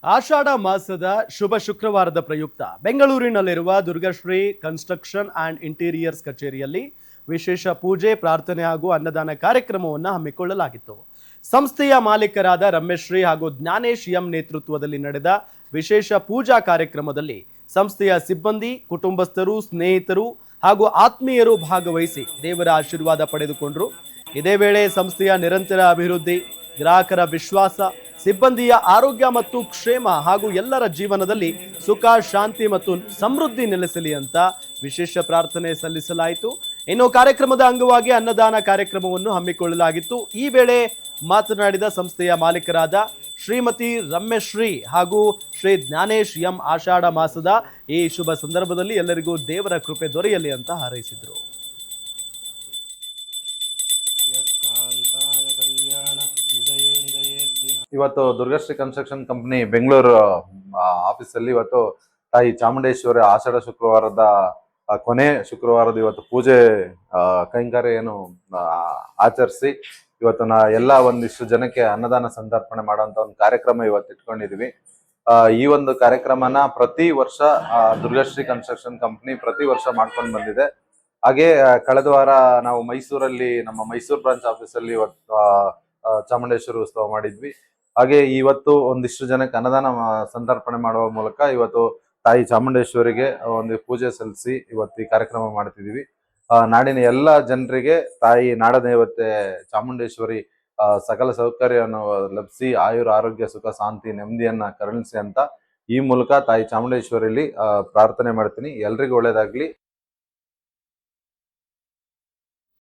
ಆಷಾಢ ಮಾಸದ ಶುಭ ಶುಕ್ರವಾರದ ಪ್ರಯುಕ್ತ ಬೆಂಗಳೂರಿನಲ್ಲಿರುವ ದುರ್ಗಶ್ರೀ ಕನ್ಸ್ಟ್ರಕ್ಷನ್ ಅಂಡ್ ಇಂಟೀರಿಯರ್ಸ್ ಕಚೇರಿಯಲ್ಲಿ ವಿಶೇಷ ಪೂಜೆ, ಪ್ರಾರ್ಥನೆ ಹಾಗೂ ಅನ್ನದಾನ ಕಾರ್ಯಕ್ರಮವನ್ನು ಹಮ್ಮಿಕೊಳ್ಳಲಾಗಿತ್ತು. ಸಂಸ್ಥೆಯ ಮಾಲೀಕರಾದ ರಮೇಶ್ ಶ್ರೀ ಹಾಗೂ ಜ್ಞಾನೇಶ್ ಎಂ ನೇತೃತ್ವದಲ್ಲಿ ನಡೆದ ವಿಶೇಷ ಪೂಜಾ ಕಾರ್ಯಕ್ರಮದಲ್ಲಿ ಸಂಸ್ಥೆಯ ಸಿಬ್ಬಂದಿ, ಕುಟುಂಬಸ್ಥರು, ಸ್ನೇಹಿತರು ಹಾಗೂ ಆತ್ಮೀಯರು ಭಾಗವಹಿಸಿ ದೇವರ ಆಶೀರ್ವಾದ ಪಡೆದುಕೊಂಡರು. ಇದೇ ವೇಳೆ ಸಂಸ್ಥೆಯ ನಿರಂತರ ಅಭಿವೃದ್ಧಿ, ಗ್ರಾಹಕರ ವಿಶ್ವಾಸ, ಸಿಬ್ಬಂದಿಯ ಆರೋಗ್ಯ ಮತ್ತು ಕ್ಷೇಮ ಹಾಗೂ ಎಲ್ಲರ ಜೀವನದಲ್ಲಿ ಸುಖ, ಶಾಂತಿ ಮತ್ತು ಸಮೃದ್ಧಿ ನೆಲೆಸಲಿ ಅಂತ ವಿಶೇಷ ಪ್ರಾರ್ಥನೆ ಸಲ್ಲಿಸಲಾಯಿತು. ಇನ್ನು ಕಾರ್ಯಕ್ರಮದ ಅಂಗವಾಗಿ ಅನ್ನದಾನ ಕಾರ್ಯಕ್ರಮವನ್ನು ಹಮ್ಮಿಕೊಳ್ಳಲಾಗಿತ್ತು. ಈ ವೇಳೆ ಮಾತನಾಡಿದ ಸಂಸ್ಥೆಯ ಮಾಲೀಕರಾದ ಶ್ರೀಮತಿ ರಮೇಶ್ ಶ್ರೀ ಹಾಗೂ ಶ್ರೀ ಜ್ಞಾನೇಶ್ ಎಂ ಆಷಾಢ ಮಾಸದ ಈ ಶುಭ ಸಂದರ್ಭದಲ್ಲಿ ಎಲ್ಲರಿಗೂ ದೇವರ ಕೃಪೆ ದೊರೆಯಲಿ ಅಂತ ಹಾರೈಸಿದರು. ಇವತ್ತು Durgashri construction company Bengaluru office ಅಲ್ಲಿ ಇವತ್ತು ತಾಯಿ ಚಾಮುಂಡೇಶ್ವರಿ ಆಷಾಢ ಶುಕ್ರವಾರದ ಕೊನೆ ಶುಕ್ರವಾರದ ಇವತ್ತು ಪೂಜೆ ಕೈಂಕರ್ಯ ಏನು ಆಚರಿಸಿ ಇವತ್ತು ಎಲ್ಲ ಒಂದಿಷ್ಟು ಜನಕ್ಕೆ ಅನ್ನದಾನ ಸಂತರ್ಪಣೆ ಮಾಡುವಂತ ಒಂದು ಕಾರ್ಯಕ್ರಮ ಇವತ್ತು ಇಟ್ಕೊಂಡಿದೀವಿ. ಈ ಒಂದು ಕಾರ್ಯಕ್ರಮನ ಪ್ರತಿ ವರ್ಷ ದುರ್ಗಶ್ರೀ ಕನ್ಸ್ಟ್ರಕ್ಷನ್ ಕಂಪನಿ ಪ್ರತಿ ವರ್ಷ ಮಾಡ್ಕೊಂಡು ಬಂದಿದೆ. ಹಾಗೆ ಕಳೆದ ವಾರ ನಾವು ಮೈಸೂರಲ್ಲಿ ನಮ್ಮ ಮೈಸೂರು ಬ್ರಾಂಚ್ ಆಫೀಸ್ ಅಲ್ಲಿ ಇವತ್ತು ಚಾಮುಂಡೇಶ್ವರಿ ಉತ್ಸವ ಮಾಡಿದ್ವಿ. ಹಾಗೆ ಇವತ್ತು ಒಂದಿಷ್ಟು ಜನಕ್ಕೆ ಅನ್ನದಾನ ಸಂತರ್ಪಣೆ ಮಾಡುವ ಮೂಲಕ ಇವತ್ತು ತಾಯಿ ಚಾಮುಂಡೇಶ್ವರಿಗೆ ಒಂದು ಪೂಜೆ ಸಲ್ಲಿಸಿ ಇವತ್ತು ಈ ಕಾರ್ಯಕ್ರಮ ಮಾಡ್ತಿದೀವಿ. ನಾಡಿನ ಎಲ್ಲ ಜನರಿಗೆ ತಾಯಿ ನಾಡದೇವತೆ ಚಾಮುಂಡೇಶ್ವರಿ ಸಕಲ ಸೌಕರ್ಯವನ್ನು ಲಭಿಸಿ ಆಯುರ ಆರೋಗ್ಯ ಸುಖ ಶಾಂತಿ ನೆಮ್ಮದಿಯನ್ನ ಕರುಣಿಸಿ ಅಂತ ಈ ಮೂಲಕ ತಾಯಿ ಚಾಮುಂಡೇಶ್ವರಿಲಿ ಪ್ರಾರ್ಥನೆ ಮಾಡ್ತೀನಿ. ಎಲ್ರಿಗೂ ಒಳ್ಳೇದಾಗ್ಲಿ.